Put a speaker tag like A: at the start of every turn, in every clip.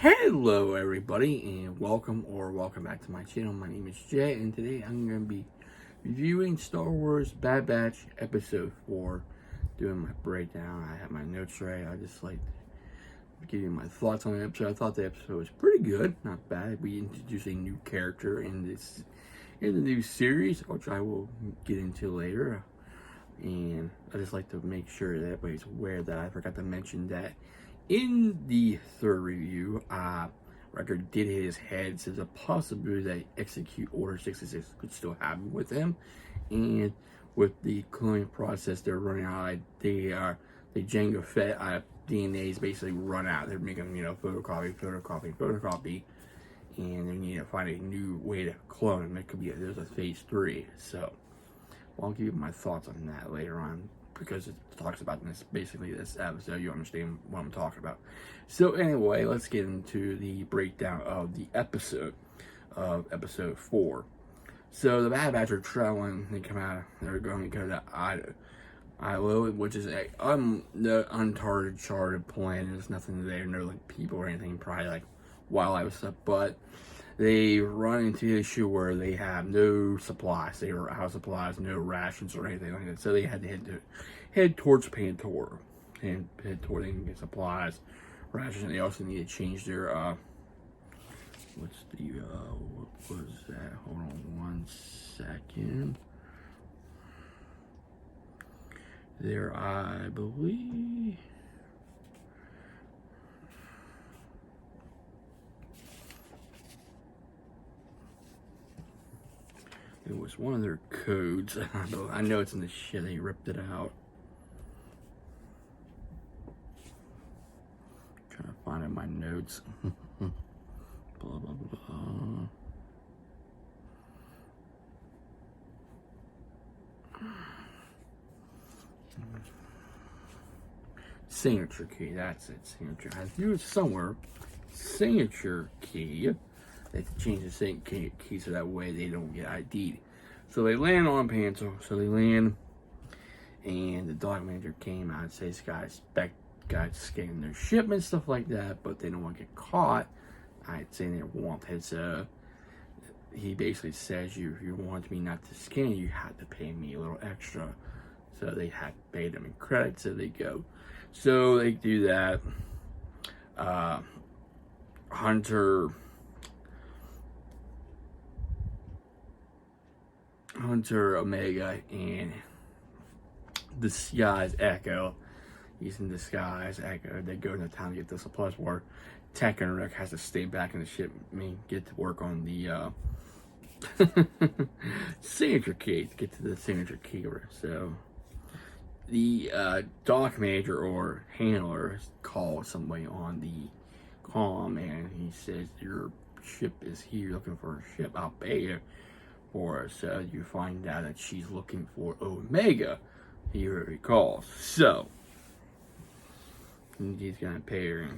A: Hello everybody and welcome back to my channel. My name is Jay and today I'm going to be reviewing Star Wars Bad Batch episode 4, doing my breakdown. I have my notes right. I just like to give you my thoughts on the episode. I thought the episode was pretty good, not bad. We introduced a new character in the new series, which I will get into later. And I just like to make sure that everybody's aware that I forgot to mention that in the third review, Wrecker did hit his head, so there's a possibility that Execute Order 66 could still happen with him. And with the cloning process they're running out, the Jango Fett DNAs basically run out. They're making, photocopy, and they need to find a new way to clone him. It could be there's a phase 3. So I'll give you my thoughts on that later on, because it talks about this episode. You understand what I'm talking about. So anyway, let's get into the breakdown of the episode of episode 4. So the Bad Batch are traveling. They're going to go to Ilo, which is the uncharted planet. There's nothing there, no like people or anything, probably like wildlife stuff, but they run into the issue where they have no supplies. They were out of supplies, no rations or anything like that. So they had to head towards Pantor and head toward they can get supplies, rations. And they also need to change their what was that? Hold on one second. There, I believe. It was one of their codes. I know it's in the shit. They ripped it out. Trying to find it in my notes. Blah, blah, blah. Signature key. That's it. Signature. I knew it somewhere. Signature key. They have to change the same key so that way they don't get ID'd. So they land on Panto. So they land, and the dog manager came out and says, guys scanning their shipment, stuff like that, but they don't want to get caught. I'd say they want it. So he basically says, if you want me not to scan, you have to pay me a little extra. So they had to pay them in credit, so they go. So they do that. Hunter Omega and disguise Echo. He's in disguise Echo. They go into town to get the supplies where Tech and Rick has to stay back in the ship and get to work on the signature key, to get to the signature key. So the dock manager or handler calls somebody on the comm, and he says, your ship is here, looking for a ship. I'll pay you for her. So you find out that she's looking for Omega. He recalls. So he's gonna pay her.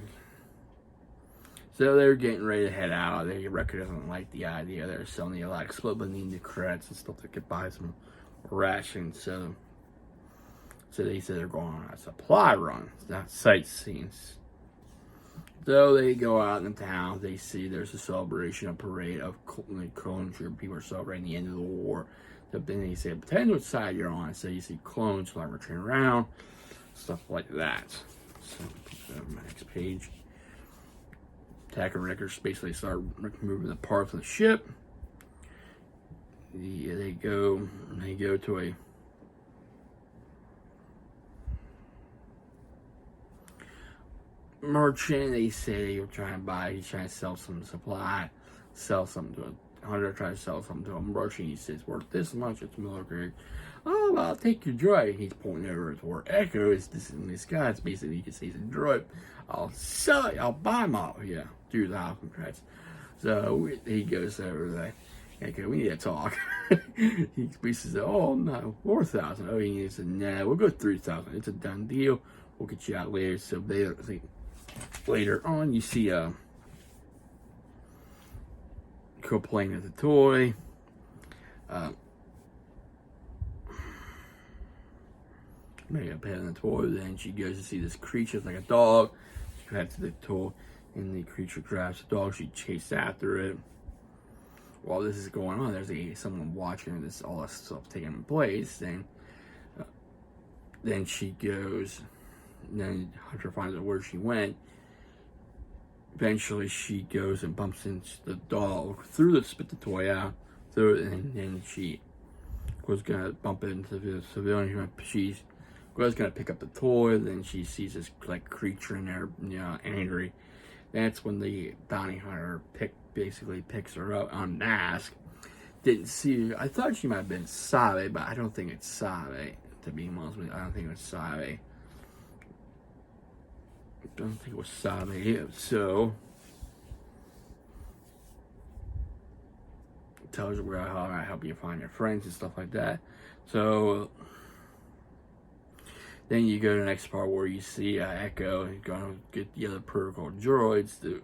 A: So they're getting ready to head out. The record doesn't like the idea. They're selling a lot of explode, but need the credits and stuff to get buy some rations. So they said they're going on a supply run, not sightseeing. So they go out in the town. They see there's a celebration, a parade of clone troop. People are celebrating the end of the war. So then they say, pretend what side you're on. So you see clones like return around, stuff like that. So my next page. Attacker Wreckers basically start moving the parts of the ship. They go to a merchant. They say he's trying to sell some supply, sell something to a hunter, try to sell something to a merchant. He says, worth this much, it's military. Oh, well, I'll take your droid. He's pointing over to where Echo is. This guy, it's basically, you can see he's a droid. I'll sell it, I'll buy them all. Yeah, 2,000 credits. So he goes over there. Okay, we need to talk. He says, oh no, 4,000. Oh, he said, nah, we'll go 3,000. It's a done deal. We'll get you out later. So later on, you see Go playing with the toy. Maybe a pet in the toy. Then she goes to see this creature, it's like a dog. She pets the toy. and the creature grabs the dog. She chases after it. While this is going on, there's someone watching this all this stuff taking place, and then she goes. And then Hunter finds out where she went. Eventually, she goes and bumps into the dog, spit the toy out, and then she was gonna bump into the civilian. She was gonna pick up the toy. Then she sees this like creature in there, angry. That's when the bounty hunter basically picks her up, unmasked. Didn't see her. I thought she might have been Sabe, but I don't think it's Sabe. To be honest with you, I don't think it was Sabe. I don't think it was Sabe. So tells you how I help you find your friends and stuff like that. So then you go to the next part where you see Echo going to get the other protocol droids to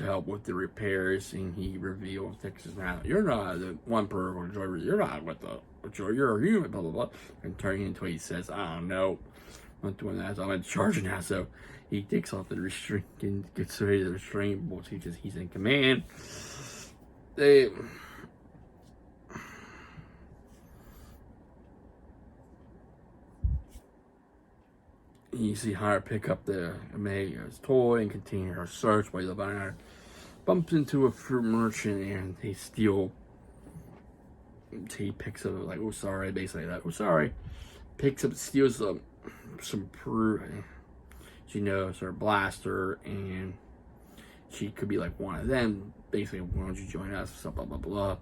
A: help with the repairs, and he reveals Texas now, you're not the one protocol droid, you're not with the droid, you're a human, blah blah blah, and turning into he says, I don't know, I'm not doing that, so I'm in charge now. So he takes off the restraint and gets ready to restrain, but he's in command. You see Hunter pick up the Omega's toy and continue her search while the bounty hunter bumps into a fruit merchant and they steal. He picks up like, oh sorry, basically that, oh sorry. Picks up, steals some fruit. She knows her blaster, and she could be like one of them. Basically, why don't you join us? Blah blah blah.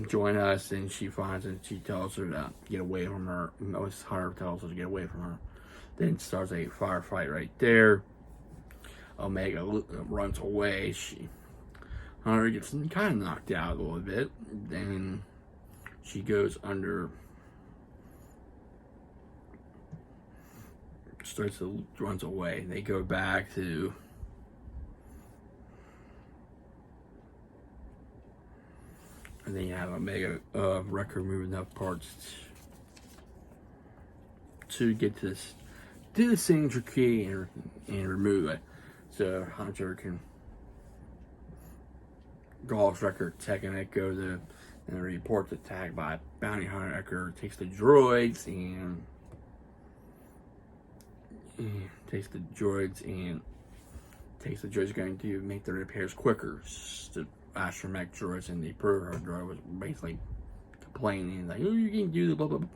A: Join us, and she finds and she tells her to get away from her. Hunter tells her to get away from her. Then starts a firefight right there. Omega runs away. Hunter gets kind of knocked out a little bit. Then she goes under. Runs away. They go back to. And then you have Omega record moving enough parts to get to this. Do the signature key and remove it, so Hunter can Golf's record taking it, goes to and reports attack by bounty hunter. Ecker takes the droids and going to make the repairs quicker. The astromech droids and the proto droid was basically complaining like, oh, you can't do the blah blah blah.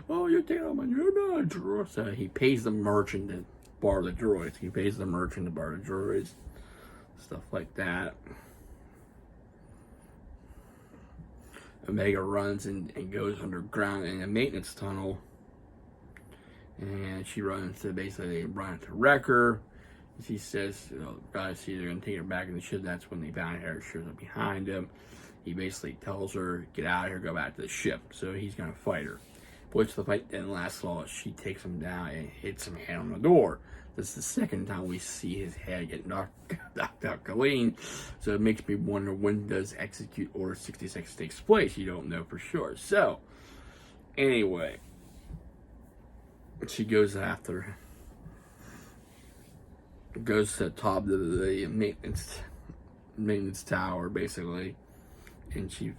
A: Oh, you're taking all my, you're not a droid. So he pays the merchant to borrow the droids. Stuff like that. Omega runs and goes underground in a maintenance tunnel. And she runs to basically run into Wrecker. She says, guys, see, they're going to take her back in the ship. That's when the bounty hunter shows up behind him. He basically tells her, get out of here, go back to the ship. So he's going to fight her. Which the fight didn't last long. She takes him down and hits him head on the door. This is the second time we see his head get knocked out clean. So it makes me wonder, when does Execute Order 66 takes place? You don't know for sure. So, anyway, she goes after him. Goes to the top of the maintenance tower, basically, and she's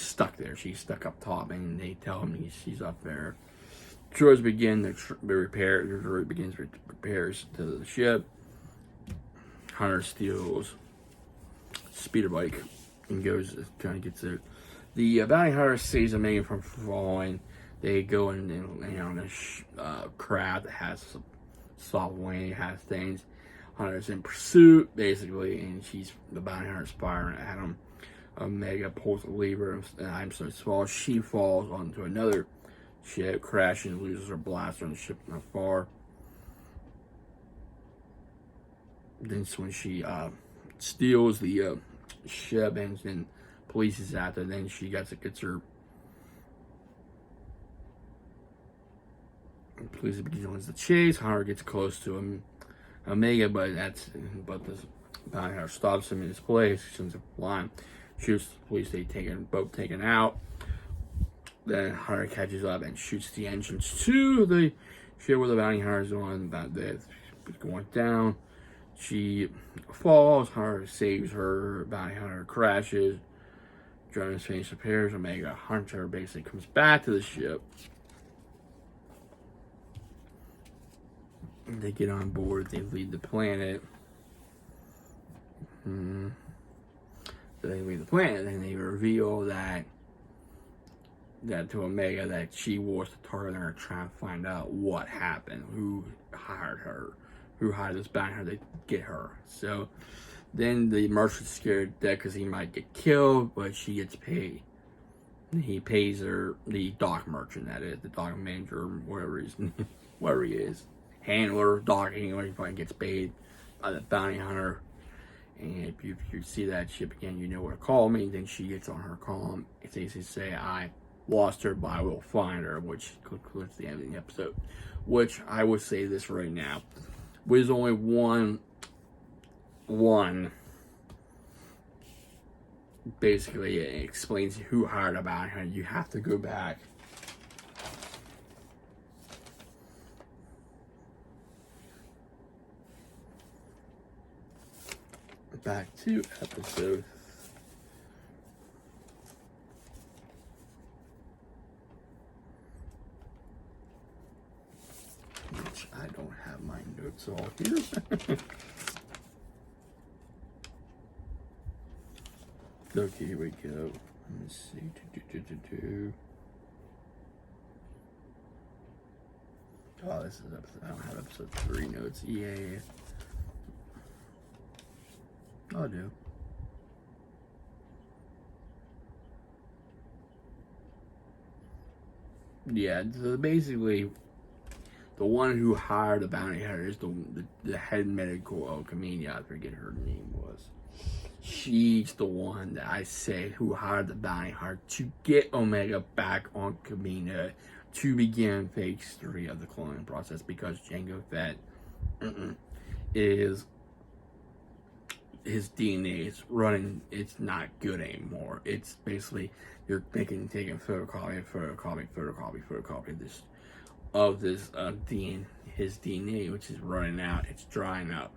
A: stuck there. She's stuck up top, and they tell him she's up there. Droids begin the repair. The droid begins repairs to the ship. Hunter steals speeder bike and goes trying to get to the bounty hunter. Saves Omega from falling. They go in on a craft that has some soft wing, has things. Hunter's in pursuit, basically, and the bounty hunter's firing at him. Omega pulls the lever, and I'm so small. She falls onto another ship, crashes, loses her blaster on the ship not far. Then when she steals the ship and then police is after, then she gets her. Police begins the chase. Hunter gets close to him, Omega, but the bounty hunter stops him in his place. He sends a line, shoots the police. Both taken out. then Hunter catches up and shoots the entrance to the ship where the bounty hunter's on. That it's going down. She falls. Hunter saves her. Bounty hunter crashes. Drone's face appears. Omega Hunter basically comes back to the ship. They get on board. They leave the planet. So they leave the planet, and they reveal that to Omega that she was the target, and they're trying to find out what happened, who hired her, who hired this bounty hunter to get her. So then the merchant's scared to death because he might get killed, but she gets paid. He pays her, the dock merchant, that is, the dock manager, whatever he is, handler, dock handler, he probably gets paid by the bounty hunter. And if you see that ship again, you know where to call me. Then she gets on her column. It's easy to say, I lost her, but I will find her, which concludes the end of the episode. Which I will say this right now. There's only one basically it explains who hired a bounty hunter. You have to go back to episode which I don't have my notes all here. Okay, here we go. Let me see. Oh, this is episode. I don't have episode 3 notes. Yeah. I'll do. Yeah, so basically, the one who hired the bounty hunter is the head medical of Kamina. I forget her name was. She's the one that I say who hired the bounty hunter to get Omega back on Kamina to begin phase 3 of the cloning process, because Jango Fett is his DNA is running. It's not good anymore. It's basically you're taking photocopy this DNA, his DNA, which is running out. It's drying up.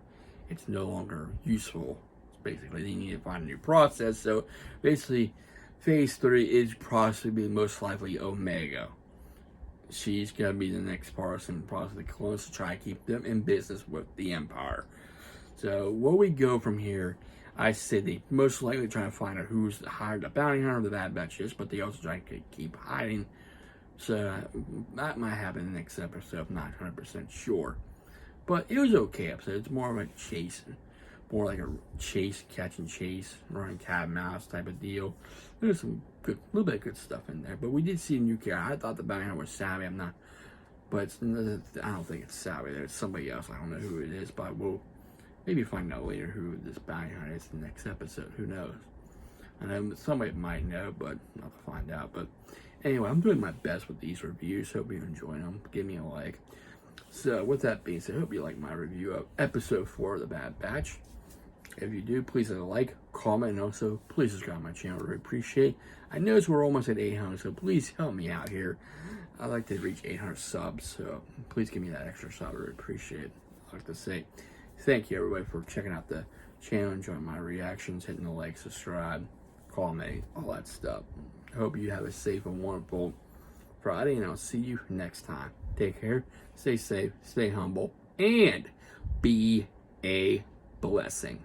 A: It's no longer useful. Basically, they need to find a new process. So basically, phase 3 is possibly most likely Omega. She's gonna be the next person in the process of the clones to try to keep them in business with the Empire. So where we go from here, I say they most likely trying to find out who's hired the bounty hunter, the Bad Batch is, but they also try to keep hiding. So that might happen in the next episode. I'm not 100% sure, but it was okay episode. It's more of a chase, more like a chase, catch and chase, running cat and mouse type of deal. There's some good, little bit of good stuff in there, but we did see a new character. I thought the bounty hunter was Savvy. I'm not, but I don't think it's Savvy. There's somebody else. I don't know who it is, but we'll maybe find out later who this bounty hunter is in the next episode. Who knows? I know somebody might know, but I'll have to find out. But anyway, I'm doing my best with these reviews. Hope you're enjoying them. Give me a like. So with that being said, I hope you like my review of episode 4 of the Bad Batch. If you do, please like, comment, and also please subscribe to my channel. I really appreciate. I notice we're almost at 800, so please help me out here. I'd like to reach 800 subs, so please give me that extra sub. I really appreciate it. I'd like to say thank you, everybody, for checking out the channel, enjoying my reactions, hitting the like, subscribe, comment, all that stuff. I hope you have a safe and wonderful Friday, and I'll see you next time. Take care, stay safe, stay humble, and be a blessing.